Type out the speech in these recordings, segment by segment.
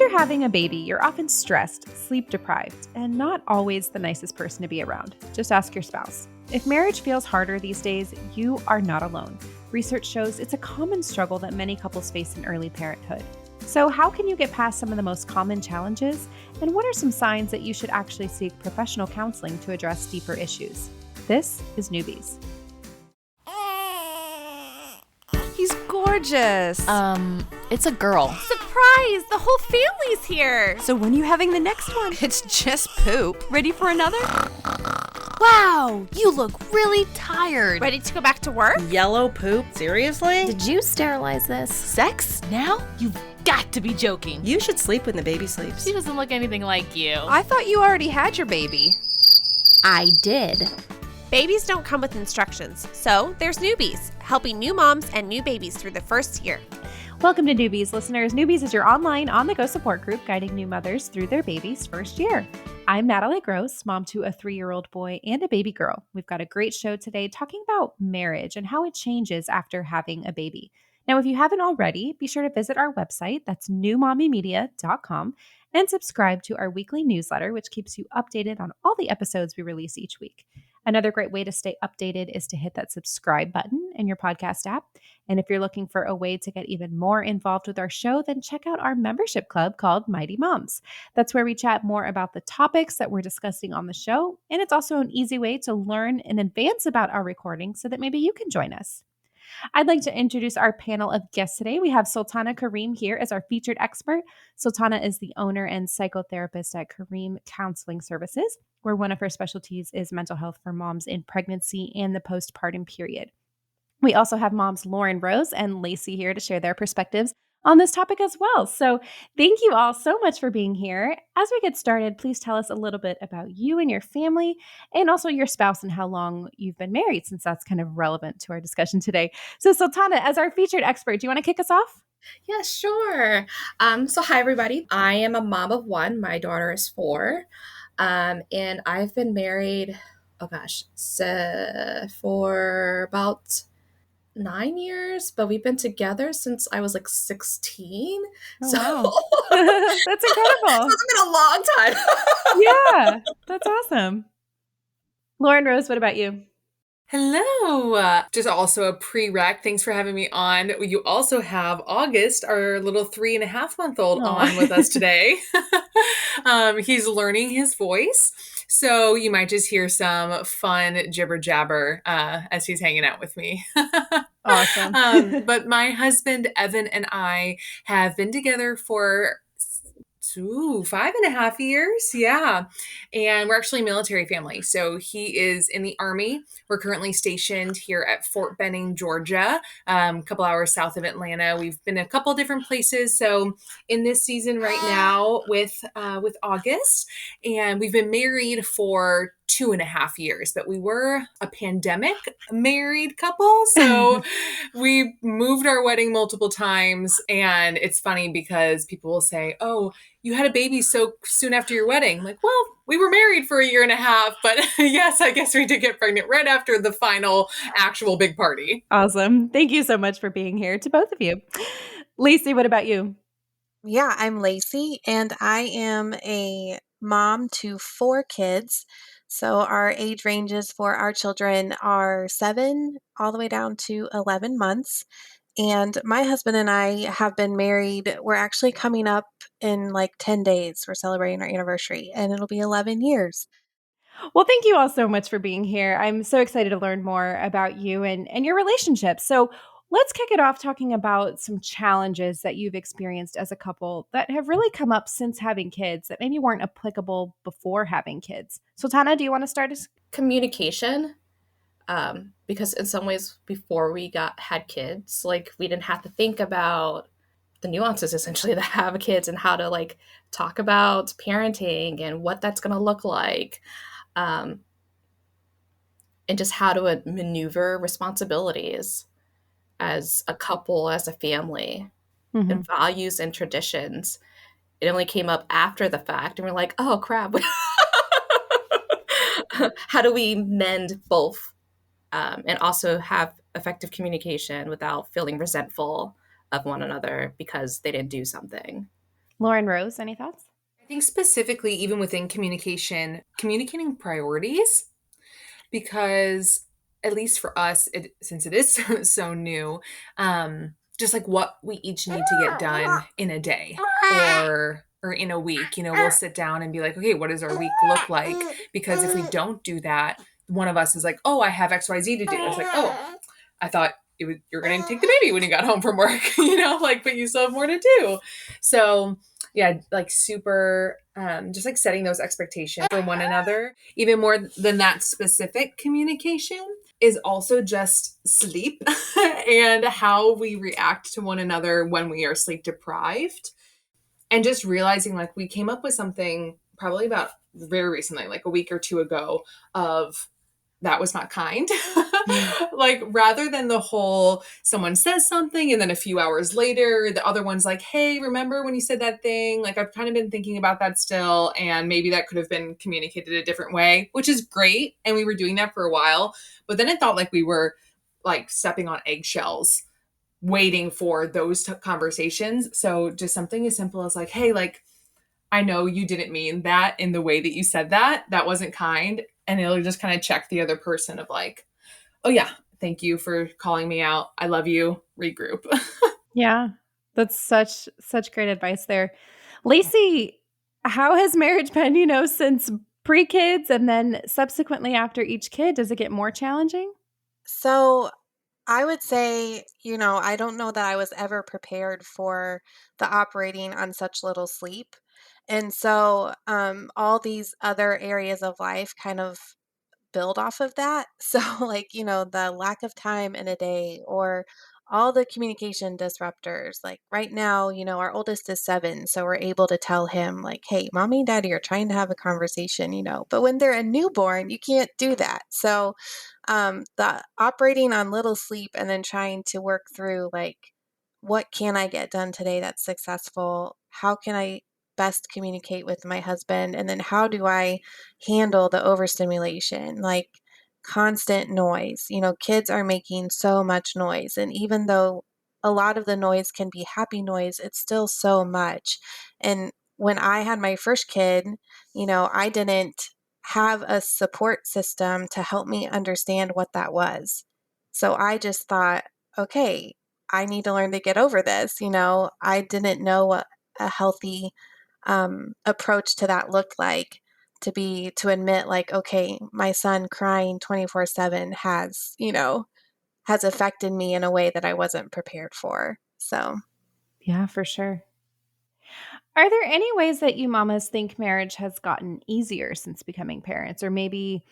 After having a baby, you're often stressed, sleep deprived, and not always the nicest person to be around. Just ask your spouse. If marriage feels harder these days, you are not alone. Research shows it's a common struggle that many couples face in early parenthood. So how can you get past some of the most common challenges? And what are some signs that you should actually seek professional counseling to address deeper issues? This is Newbies. He's gorgeous. It's a girl. Surprise! The whole family's here! So when are you having the next one? It's just poop. Ready for another? Wow, you look really tired. Ready to go back to work? Yellow poop? Seriously? Did you sterilize this? Sex? Now? You've got to be joking. You should sleep when the baby sleeps. She doesn't look anything like you. I thought you already had your baby. I did. Babies don't come with instructions, so there's Newbies, helping new moms and new babies through the first year. Welcome to Newbies, listeners. Newbies is your online on-the-go support group guiding new mothers through their baby's first year. I'm Natalie Gross, mom to a 3-year-old boy and a baby girl. We've got a great show today talking about marriage and how it changes after having a baby. Now, if you haven't already, be sure to visit our website, that's newmommymedia.com, and subscribe to our weekly newsletter, which keeps you updated on all the episodes we release each week. Another great way to stay updated is to hit that subscribe button in your podcast app. And if you're looking for a way to get even more involved with our show, then check out our membership club called Mighty Moms. That's where we chat more about the topics that we're discussing on the show. And it's also an easy way to learn in advance about our recording so that maybe you can join us. I'd like to introduce our panel of guests today. We have Sultana Kareem here as our featured expert. Sultana is the owner and psychotherapist at Kareem Counseling Services, where one of her specialties is mental health for moms in pregnancy and the postpartum period. We also have moms Lauren Rose and Lacey here to share their perspectives on this topic as well. So thank you all so much for being here. As we get started, please tell us a little bit about you and your family and also your spouse and how long you've been married, since that's kind of relevant to our discussion today. So Sultana, as our featured expert, do you want to kick us off? Yeah, sure. So hi, everybody. I am a mom of one. My daughter is 4. And I've been married, for about 9 years, but we've been together since I was like 16. Oh, so wow. That's incredible. So it's been a long time. Yeah, that's awesome. Lauren Rose, what about you? Hello. Just also a prereq. Thanks for having me on. You also have August, our little 3.5-month-old, on with us today. He's learning his voice. So you might just hear some fun jibber jabber as he's hanging out with me. Awesome. But my husband, Evan, and I have been together for 5.5 years. Yeah. And we're actually a military family. So he is in the Army. We're currently stationed here at Fort Benning, Georgia, a couple hours south of Atlanta. We've been a couple different places. So in this season right now with August, and we've been married for 2.5 years, but we were a pandemic married couple. So we moved our wedding multiple times. And it's funny because people will say, oh, you had a baby so soon after your wedding. I'm like, well, we were married for 1.5 years, but yes, I guess we did get pregnant right after the final actual big party. Awesome. Thank you so much for being here, to both of you. Lacey, what about you? Yeah, I'm Lacey, and I am a mom to 4 kids. So our age ranges for our children are 7 all the way down to 11 months. And my husband and I have been married. We're actually coming up in like 10 days. We're celebrating our anniversary, and it'll be 11 years. Well, thank you all so much for being here. I'm so excited to learn more about you and your relationship. So let's kick it off talking about some challenges that you've experienced as a couple that have really come up since having kids that maybe weren't applicable before having kids. Sultana, do you want to start us? Communication. Because in some ways, before we had kids, like we didn't have to think about the nuances essentially that have kids and how to like talk about parenting and what that's going to look like. And just how to maneuver responsibilities as a couple, as a family, and values and traditions. It only came up after the fact, and we're like, oh crap. How do we mend both? And also have effective communication without feeling resentful of one another because they didn't do something. Lauren Rose, any thoughts? I think specifically, even within communication, communicating priorities, because at least for us, since it is so new, just like what we each need to get done in a day or in a week, we'll sit down and be like, okay, what does our week look like? Because if we don't do that, one of us is like, oh, I have XYZ to do. It's like, oh, I thought you're going to take the baby when you got home from work, but you still have more to do. So yeah, like super, just like setting those expectations for one another. Even more than that specific communication is also just sleep and how we react to one another when we are sleep deprived. And just realizing like we came up with something probably about very recently, like a week or two ago, of that was not kind. Like rather than the whole someone says something and then a few hours later the other one's like, hey, remember when you said that thing? Like I've kind of been thinking about that still, and maybe that could have been communicated a different way, which is great, and we were doing that for a while, but then it felt like we were like stepping on eggshells waiting for those conversations. So just something as simple as like, hey, like I know you didn't mean that in the way that you said that. That wasn't kind. And it'll just kind of check the other person of like, oh yeah, thank you for calling me out. I love you. Regroup. Yeah, that's such great advice there. Lacey, how has marriage been, since pre-kids and then subsequently after each kid? Does it get more challenging? So I would say, I don't know that I was ever prepared for the operating on such little sleep. And so all these other areas of life kind of build off of that. So, like, the lack of time in a day or all the communication disruptors. Like right now, our oldest is 7. So we're able to tell him, like, hey, mommy and daddy are trying to have a conversation, but when they're a newborn, you can't do that. So, the operating on little sleep and then trying to work through, like, what can I get done today that's successful? How can I best communicate with my husband? And then how do I handle the overstimulation, like constant noise? Kids are making so much noise. And even though a lot of the noise can be happy noise, it's still so much. And when I had my first kid, I didn't have a support system to help me understand what that was. So I just thought, okay, I need to learn to get over this. I didn't know what a healthy approach to that looked like, to admit, like, okay, my son crying 24/7 has affected me in a way that I wasn't prepared for. So Yeah, for sure. Are there any ways that you mamas think marriage has gotten easier since becoming parents? Or maybe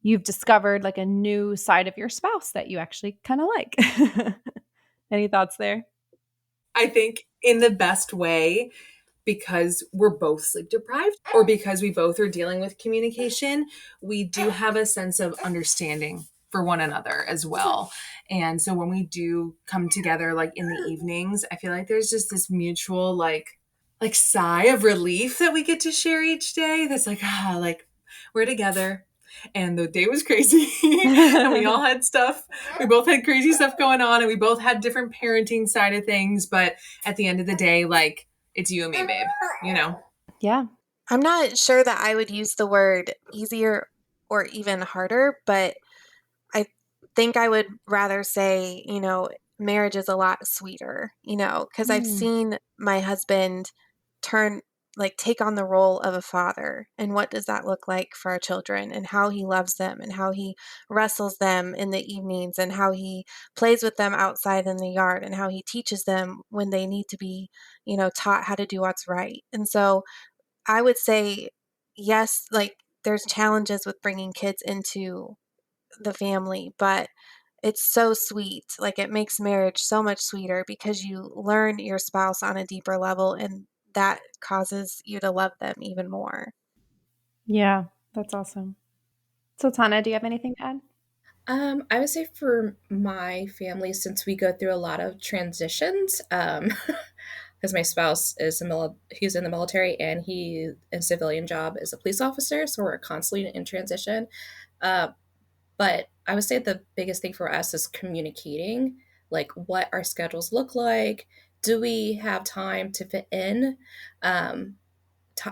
you've discovered like a new side of your spouse that you actually kind of like? Any thoughts there? I think in the best way, because we're both sleep deprived or because we both are dealing with communication, we do have a sense of understanding for one another as well. And so when we do come together like in the evenings, I feel like there's just this mutual like sigh of relief that we get to share each day. That's like we're together. And the day was crazy. And we all had stuff. We both had crazy stuff going on, and we both had different parenting side of things. But at the end of the day, like, it's you and me, babe, Yeah. I'm not sure that I would use the word easier or even harder, but I think I would rather say, marriage is a lot sweeter, because I've seen my husband take on the role of a father. And what does that look like for our children, and how he loves them, and how he wrestles them in the evenings, and how he plays with them outside in the yard, and how he teaches them when they need to be, taught how to do what's right. And so I would say, yes, like there's challenges with bringing kids into the family, but it's so sweet. Like it makes marriage so much sweeter because you learn your spouse on a deeper level, and that causes you to love them even more. Yeah, that's awesome. So, Tana, do you have anything to add? I would say for my family, since we go through a lot of transitions, because my spouse is he's in the military and he in civilian job is a police officer, so we're constantly in transition. Uh, but I would say the biggest thing for us is communicating, like what our schedules look like, do we have time to fit in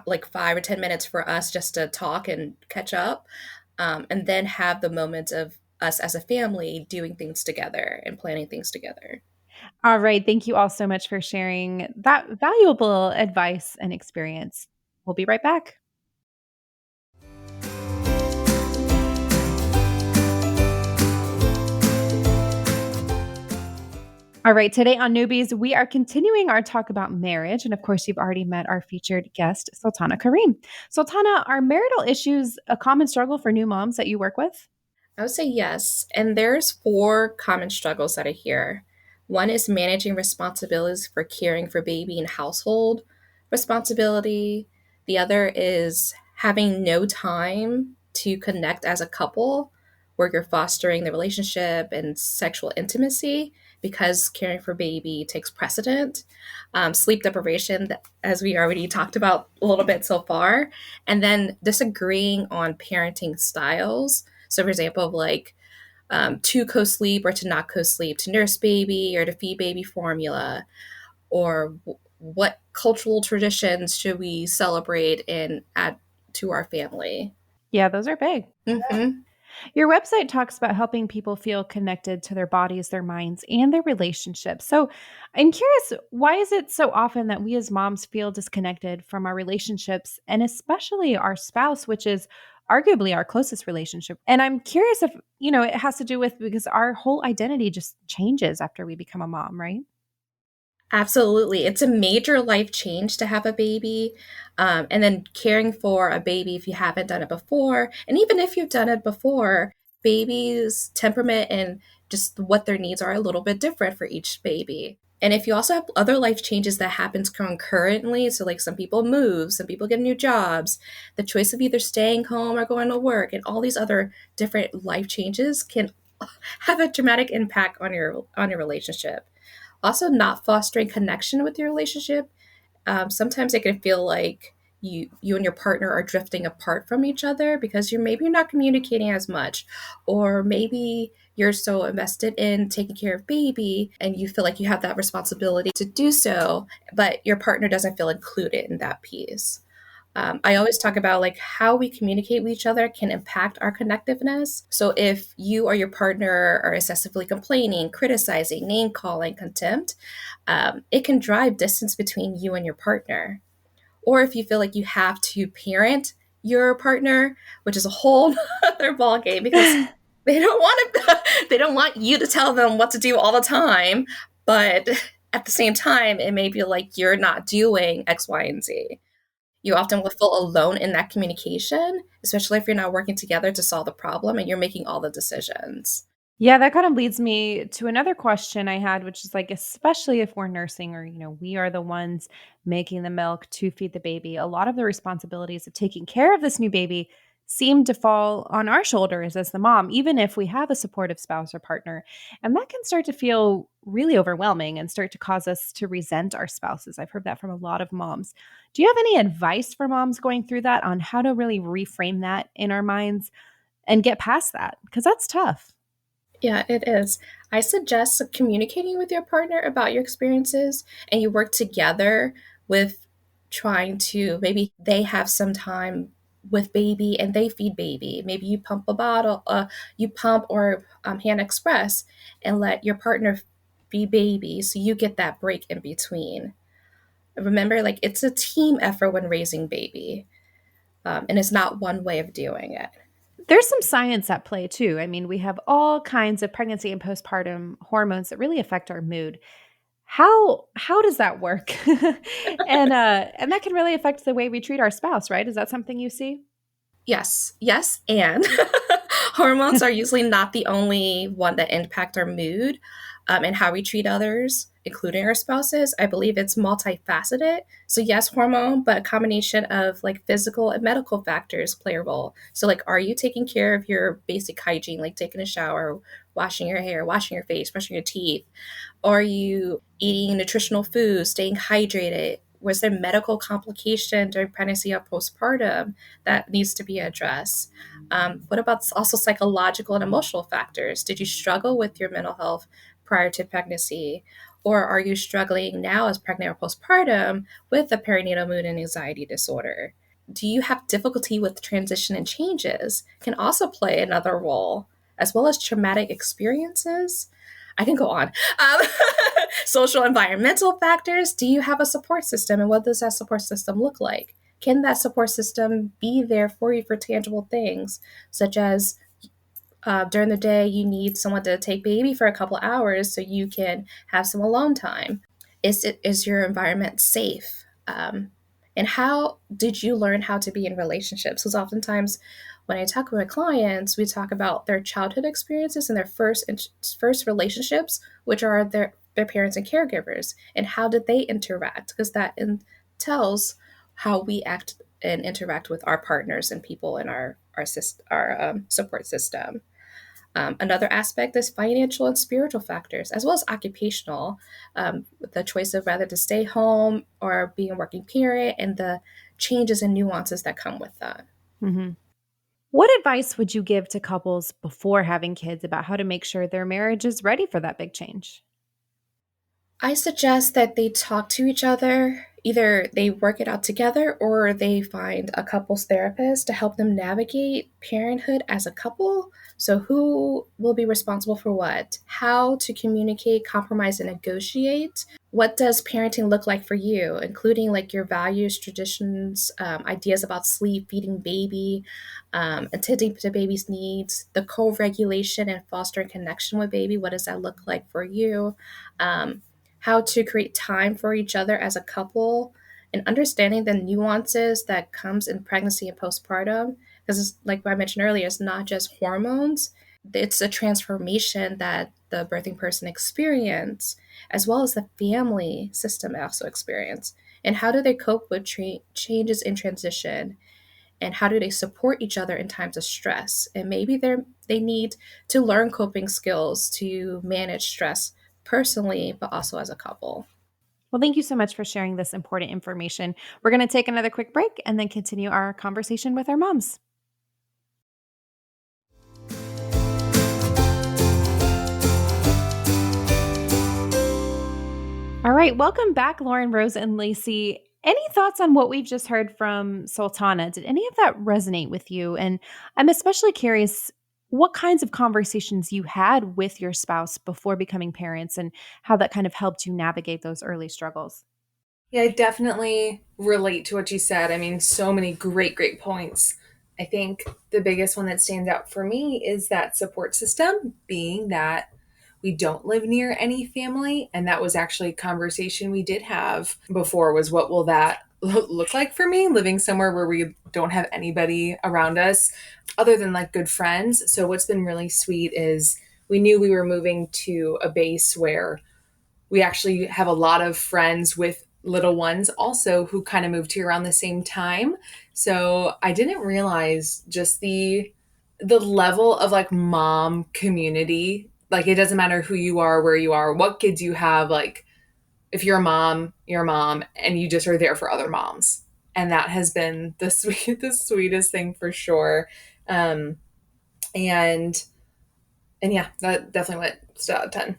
like 5 or 10 minutes for us just to talk and catch up, and then have the moments of us as a family doing things together and planning things together. All right. Thank you all so much for sharing that valuable advice and experience. We'll be right back. All right, today on Newbies, we are continuing our talk about marriage. And of course, you've already met our featured guest, Sultana Kareem. Sultana, are marital issues a common struggle for new moms that you work with? I would say yes. And there's four common struggles that I hear. One is managing responsibilities for caring for baby and household responsibility. The other is having no time to connect as a couple, where you're fostering the relationship and sexual intimacy because caring for baby takes precedent. Sleep deprivation, as we already talked about a little bit so far. And then disagreeing on parenting styles. So, for example, like to co-sleep or to not co-sleep, to nurse baby or to feed baby formula, or what cultural traditions should we celebrate and add to our family. Yeah, those are big. Mm-hmm. Your website talks about helping people feel connected to their bodies, their minds, and their relationships. So I'm curious, why is it so often that we as moms feel disconnected from our relationships and especially our spouse, which is arguably our closest relationship? And I'm curious if, it has to do with because our whole identity just changes after we become a mom, right? Absolutely. It's a major life change to have a baby. And then caring for a baby if you haven't done it before. And even if you've done it before, babies' temperament and just what their needs are a little bit different for each baby. And if you also have other life changes that happens concurrently, so like some people move, some people get new jobs, the choice of either staying home or going to work, and all these other different life changes can have a dramatic impact on your relationship. Also, not fostering connection with your relationship. Sometimes it can feel like you and your partner are drifting apart from each other because you're not communicating as much, or maybe you're so invested in taking care of baby and you feel like you have that responsibility to do so, but your partner doesn't feel included in that piece. I always talk about like how we communicate with each other can impact our connectiveness. So if you or your partner are excessively complaining, criticizing, name calling, contempt, it can drive distance between you and your partner. Or if you feel like you have to parent your partner, which is a whole other ballgame because they don't want you to tell them what to do all the time, but at the same time, it may feel like you're not doing X, Y, and Z. You often will feel alone in that communication, especially if you're not working together to solve the problem and you're making all the decisions. Yeah, that kind of leads me to another question I had, which is like, especially if we're nursing or, we are the ones making the milk to feed the baby, a lot of the responsibilities of taking care of this new baby seem to fall on our shoulders as the mom, even if we have a supportive spouse or partner. And that can start to feel really overwhelming and start to cause us to resent our spouses. I've heard that from a lot of moms. Do you have any advice for moms going through that on how to really reframe that in our minds and get past that? Because that's tough. Yeah, it is. I suggest communicating with your partner about your experiences and you work together with trying to maybe they have some time with baby and they feed baby. Maybe you pump a bottle, you pump or hand express and let your partner feed baby so you get that break in between. Remember, like it's a team effort when raising baby, and it's not one way of doing it. There's some science at play too. I mean, we have all kinds of pregnancy and postpartum hormones that really affect our mood. How does that work? And that can really affect the way we treat our spouse, right? Is that something you see? Yes, and hormones are usually not the only one that impact our mood, and how we treat others, including our spouses. I believe it's multifaceted. So yes, hormone, but a combination of like physical and medical factors play a role. So like, are you taking care of your basic hygiene, like taking a shower, washing your hair, washing your face, brushing your teeth? Are you eating nutritional food, staying hydrated? Was there medical complication during pregnancy or postpartum that needs to be addressed? What about also psychological and emotional factors? Did you struggle with your mental health prior to pregnancy? Or are you struggling now as pregnant or postpartum with a perinatal mood and anxiety disorder? Do you have difficulty with transition and changes? Can also play another role, as well as traumatic experiences. I can go on. Um, Social environmental factors. Do you have a support system, and what does that support system look like? Can that support system be there for you for tangible things, such as during the day you need someone to take baby for a couple hours so you can have some alone time? Is your environment safe? And how did you learn how to be in relationships? Because oftentimes when I talk with my clients, we talk about their childhood experiences and their first relationships, which are their parents and caregivers, and how did they interact? Because tells how we act and interact with our partners and people in our support system. Another aspect is financial and spiritual factors, as well as occupational, the choice of whether to stay home or being a working parent, and the changes and nuances that come with that. Mhm. What advice would you give to couples before having kids about how to make sure their marriage is ready for that big change? I suggest that they talk to each other. Either they work it out together or they find a couples therapist to help them navigate parenthood as a couple. So, who will be responsible for what? How to communicate, compromise, and negotiate. What does parenting look like for you, including like your values, traditions, ideas about sleep, feeding baby, attending to baby's needs, the co regulation and fostering connection with baby? What does that look like for you? How to create time for each other as a couple, and understanding the nuances that comes in pregnancy and postpartum, because like I mentioned earlier, it's not just hormones, it's a transformation that the birthing person experience, as well as the family system also experience. And how do they cope with changes in transition, and how do they support each other in times of stress? And maybe they need to learn coping skills to manage stress personally, but also as a couple. Well, thank you so much for sharing this important information. We're going to take another quick break and then continue our conversation with our moms. All right, welcome back, Lauren, Rose, and Lacey. Any thoughts on what we've just heard from Sultana? Did any of that resonate with you? And I'm especially curious what kinds of conversations you had with your spouse before becoming parents and how that kind of helped you navigate those early struggles. Yeah, I definitely relate to what you said. I mean, so many great points. I think the biggest one that stands out for me is that support system, being that we don't live near any family. And that was actually a conversation we did have before, was what will that look like for me, living somewhere where we don't have anybody around us other than like good friends. So what's been really sweet is we knew we were moving to a base where we actually have a lot of friends with little ones also who kind of moved here around the same time. So I didn't realize just the level of like mom community. Like it doesn't matter who you are, where you are, what kids you have, like if you're a mom, you're a mom and you just are there for other moms. And that has been the sweetest thing for sure. Um and and yeah, that definitely went stood out of 10.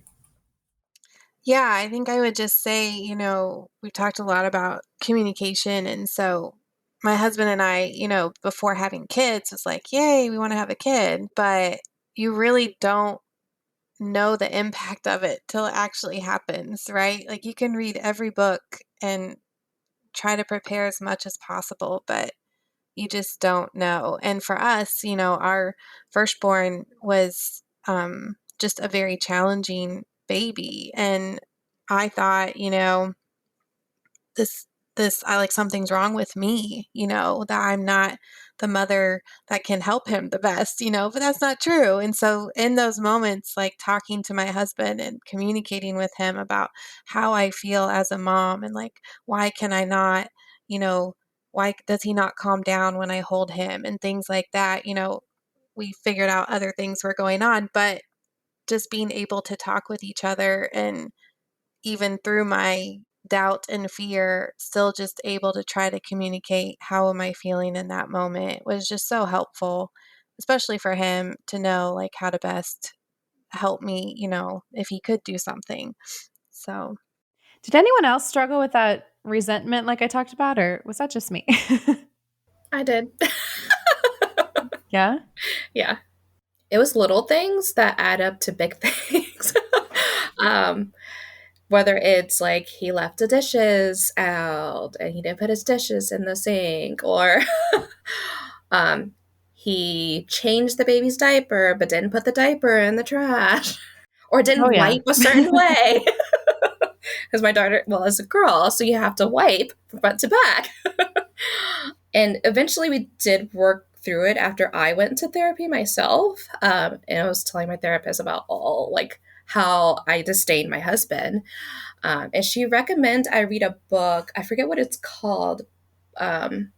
Yeah, I think I would just say, we've talked a lot about communication. And so my husband and I, before having kids was like, yay, we want to have a kid. But you really don't know the impact of it till it actually happens, right? Like you can read every book and try to prepare as much as possible, but you just don't know. And for us, our firstborn was just a very challenging baby. And I thought, this I like something's wrong with me, that I'm not the mother that can help him the best, but that's not true. And so in those moments, like talking to my husband and communicating with him about how I feel as a mom and like why can I not, you know, why does he not calm down when I hold him and things like that, we figured out other things were going on, but just being able to talk with each other and even through my doubt and fear, still just able to try to communicate how am I feeling in that moment was just so helpful, especially for him to know like how to best help me, if he could do something. So, Did anyone else struggle with that resentment like I talked about, or was that just me? I did. Yeah? Yeah. It was little things that add up to big things. um, Whether it's like he left the dishes out and he didn't put his dishes in the sink, or um, he changed the baby's diaper but didn't put the diaper in the trash, or Oh, didn't yeah. wipe a certain way. Because my daughter, well, is a girl, so you have to wipe front to back. And eventually we did work through it after I went to therapy myself. And I was telling my therapist about all like how I disdained my husband. And she recommended I read a book. I forget what it's called. Um,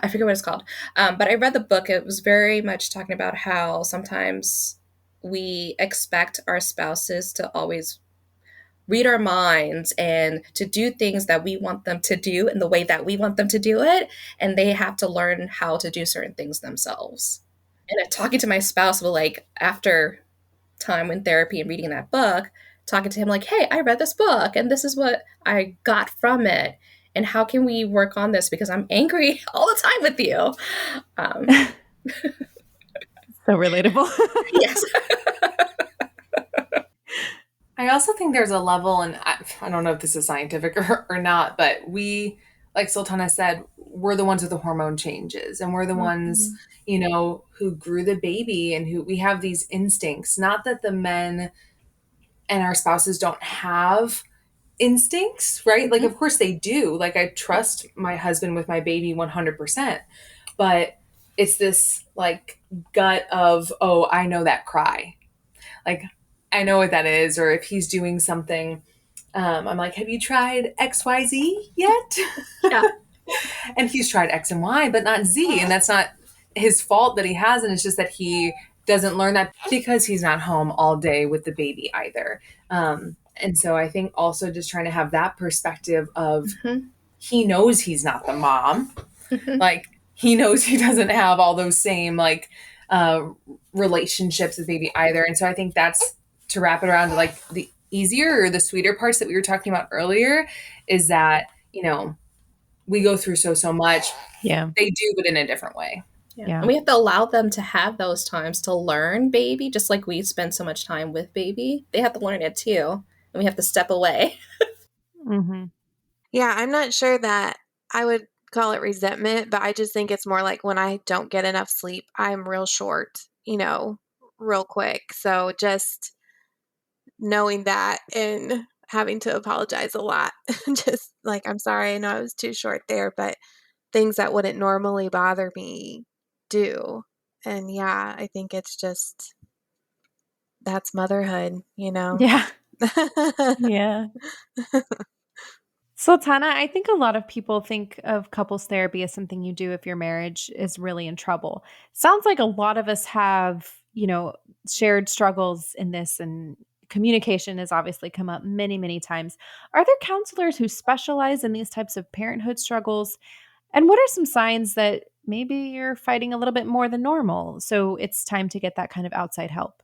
I forget what it's called. But I read the book. It was very much talking about how sometimes we expect our spouses to always read our minds and to do things that we want them to do in the way that we want them to do it. And they have to learn how to do certain things themselves. And talking to my spouse, well, like after time in therapy and reading that book, talking to him like, hey, I read this book and this is what I got from it. And how can we work on this? Because I'm angry all the time with you. So relatable. Yes. I also think there's a level, and I don't know if this is scientific or not, but we, like Sultana said, we're the ones with the hormone changes, and we're the ones, who grew the baby, and who we have these instincts. Not that the men and our spouses don't have instincts, right? Like, of course they do. Like, I trust my husband with my baby 100%, but it's this like gut of, oh, I know that cry. Like, I know what that is. Or if he's doing something, I'm like, have you tried XYZ yet? Yeah. And he's tried X and Y, but not Z. And that's not his fault that he hasn't. It's just that he doesn't learn that because he's not home all day with the baby either. And so I think also just trying to have that perspective of he knows he's not the mom. Like, he knows he doesn't have all those same like relationships with baby either. And so I think that's to wrap it around to like the easier or the sweeter parts that we were talking about earlier is that, we go through so much. Yeah. They do, but in a different way. Yeah. And we have to allow them to have those times to learn baby, just like we spend so much time with baby. They have to learn it too. And we have to step away. Yeah, I'm not sure that I would call it resentment, but I just think it's more like when I don't get enough sleep, I'm real short, real quick. So just knowing that and having to apologize a lot, just like, I'm sorry, I know I was too short there, but things that wouldn't normally bother me do. And yeah, I think it's just, that's motherhood, Yeah. Yeah. Sultana, I think a lot of people think of couples therapy as something you do if your marriage is really in trouble. Sounds like a lot of us have, shared struggles in this, and communication has obviously come up many, many times. Are there counselors who specialize in these types of parenthood struggles? And what are some signs that maybe you're fighting a little bit more than normal? So it's time to get that kind of outside help.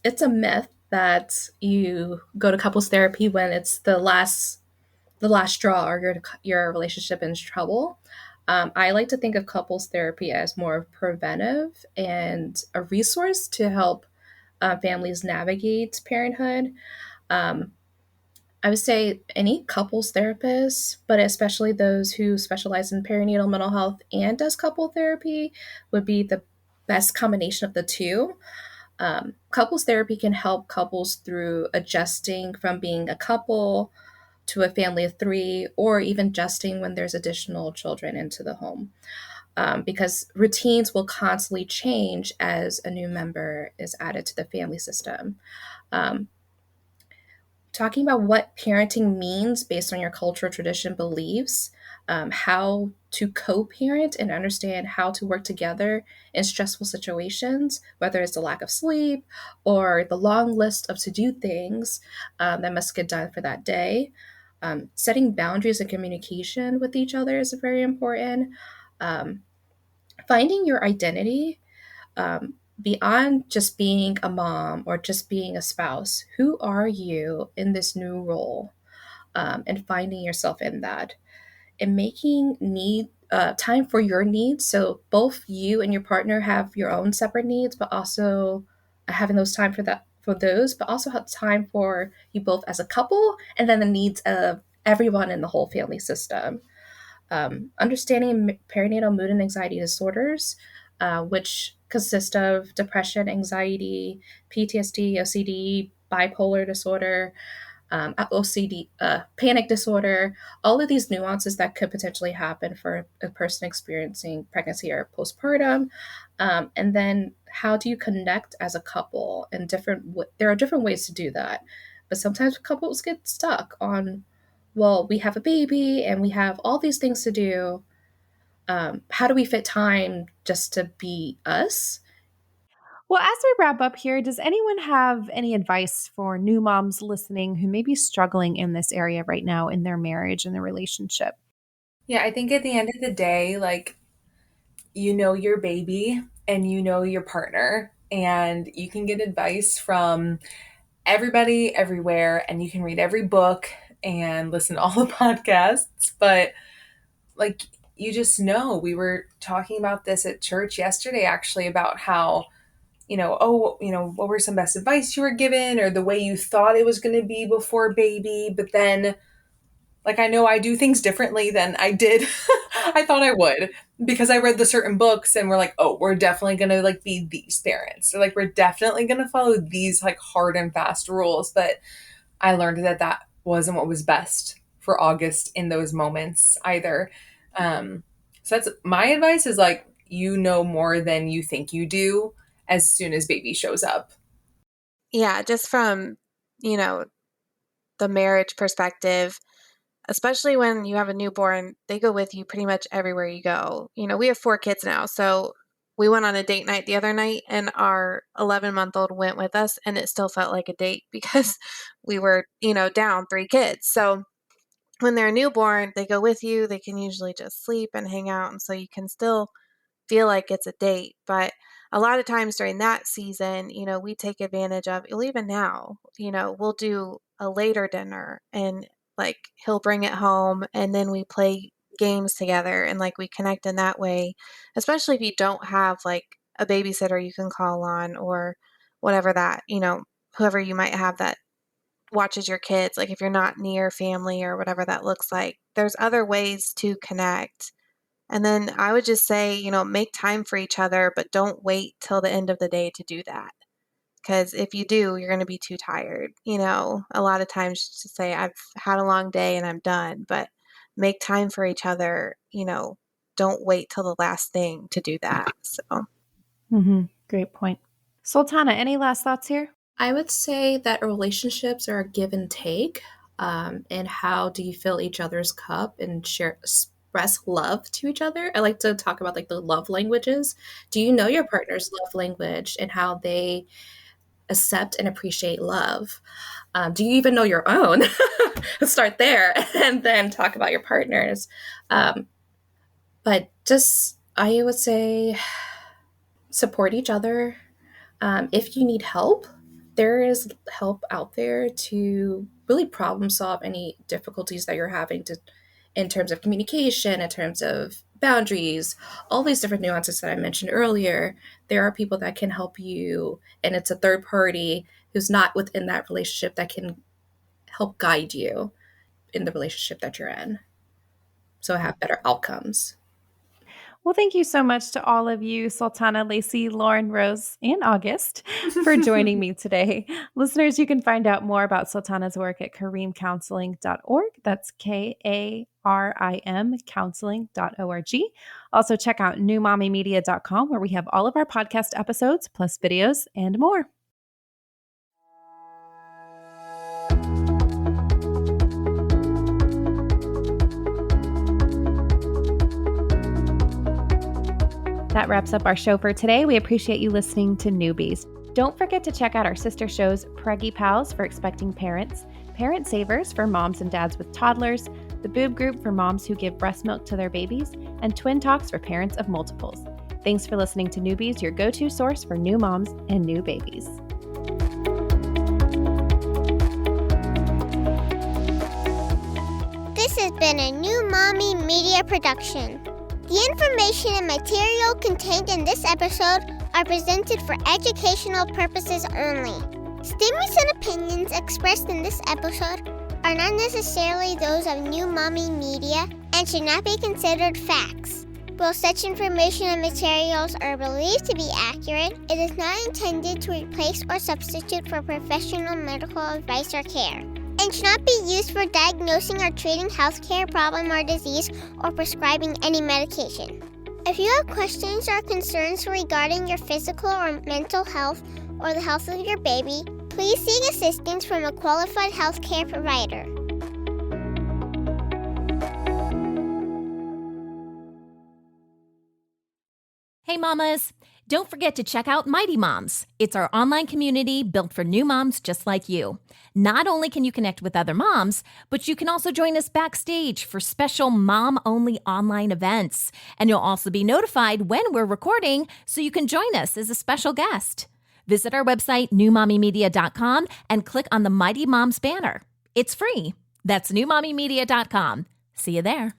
It's a myth that you go to couples therapy when it's the last straw or your relationship is in trouble. I like to think of couples therapy as more preventive and a resource to help families navigate parenthood. I would say any couples therapist, but especially those who specialize in perinatal mental health and does couple therapy, would be the best combination of the two. Couples therapy can help couples through adjusting from being a couple to a family of three, or even adjusting when there's additional children into the home. Because routines will constantly change as a new member is added to the family system. Um, Talking about what parenting means based on your cultural tradition beliefs, how to co-parent and understand how to work together in stressful situations, whether it's the lack of sleep or the long list of to-do things that must get done for that day. Setting boundaries and communication with each other is very important. Finding your identity. beyond just being a mom or just being a spouse, who are you in this new role, and finding yourself in that and making time for your needs. So both you and your partner have your own separate needs, but also having those time for those, but also have time for you both as a couple, and then the needs of everyone in the whole family system. Understanding perinatal mood and anxiety disorders, which consist of depression, anxiety, PTSD, OCD, bipolar disorder, OCD, panic disorder, all of these nuances that could potentially happen for a person experiencing pregnancy or postpartum. And then how do you connect as a couple? And there are different ways to do that. But sometimes couples get stuck on, well, we have a baby and we have all these things to do. How do we fit time just to be us? Well, as we wrap up here, does anyone have any advice for new moms listening who may be struggling in this area right now in their marriage and their relationship? Yeah, I think at the end of the day, like, you know your baby and you know your partner, and you can get advice from everybody everywhere, and you can read every book and listen to all the podcasts, but like, you just know. We were talking about this at church yesterday, actually, about how, what were some best advice you were given, or the way you thought it was going to be before baby, but then, like, I know I do things differently than I did. I thought I would, because I read the certain books and we're like, oh, we're definitely going to like be these parents. Or like, we're definitely going to follow these like hard and fast rules. But I learned that that wasn't what was best for August in those moments either. So that's my advice, is like, you know more than you think you do as soon as baby shows up. Yeah, just from, you know, the marriage perspective, especially when you have a newborn, they go with you pretty much everywhere you go. We have 4 kids now, so we went on a date night the other night and our 11-month-old went with us, and it still felt like a date because we were, down 3 kids. So when they're newborn, they go with you. They can usually just sleep and hang out, and so you can still feel like it's a date. But a lot of times during that season, we take advantage of, well, even now, we'll do a later dinner, and like he'll bring it home and then we play games together, and like we connect in that way, especially if you don't have like a babysitter you can call on, or whatever that, whoever you might have that watches your kids, like if you're not near family or whatever that looks like. There's other ways to connect. And then I would just say, make time for each other, but don't wait till the end of the day to do that. Because if you do, you're going to be too tired. A lot of times just to say, I've had a long day and I'm done, but make time for each other. Don't wait till the last thing to do that. So, Great point. Sultana, any last thoughts here? I would say that relationships are a give and take. And how do you fill each other's cup and express love to each other? I like to talk about like the love languages. Do you know your partner's love language and how they accept and appreciate love? Do you even know your own? Start there and then talk about your partner's. But just, I would say, support each other. If you need help, there is help out there to really problem solve any difficulties that you're having in terms of communication, in terms of boundaries, all these different nuances that I mentioned earlier. There are people that can help you, and it's a third party who's not within that relationship that can help guide you in the relationship that you're in, so have better outcomes. Well, thank you so much to all of you, Sultana, Lacey, Lauren, Rose, and August, for joining me today. Listeners, you can find out more about Sultana's work at karimcounseling.org. That's KARIM counseling.org. Also, check out newmommymedia.com, where we have all of our podcast episodes, plus videos and more. That wraps up our show for today. We appreciate you listening to Newbies. Don't forget to check out our sister shows, Preggy Pals for expecting parents, Parent Savers for moms and dads with toddlers, the Boob Group for moms who give breast milk to their babies, and Twin Talks for parents of multiples. Thanks for listening to Newbies, your go-to source for new moms and new babies. This has been a New Mommy Media production. The information and material contained in this episode are presented for educational purposes only. Statements and opinions expressed in this episode are not necessarily those of New Mommy Media and should not be considered facts. While such information and materials are believed to be accurate, it is not intended to replace or substitute for professional medical advice or care, and should not be used for diagnosing or treating healthcare problem or disease or prescribing any medication. If you have questions or concerns regarding your physical or mental health or the health of your baby, please seek assistance from a qualified healthcare provider. Hey mamas, don't forget to check out Mighty Moms. It's our online community built for new moms just like you. Not only can you connect with other moms, but you can also join us backstage for special mom-only online events. And you'll also be notified when we're recording so you can join us as a special guest. Visit our website, newmommymedia.com, and click on the Mighty Moms banner. It's free. That's newmommymedia.com. See you there.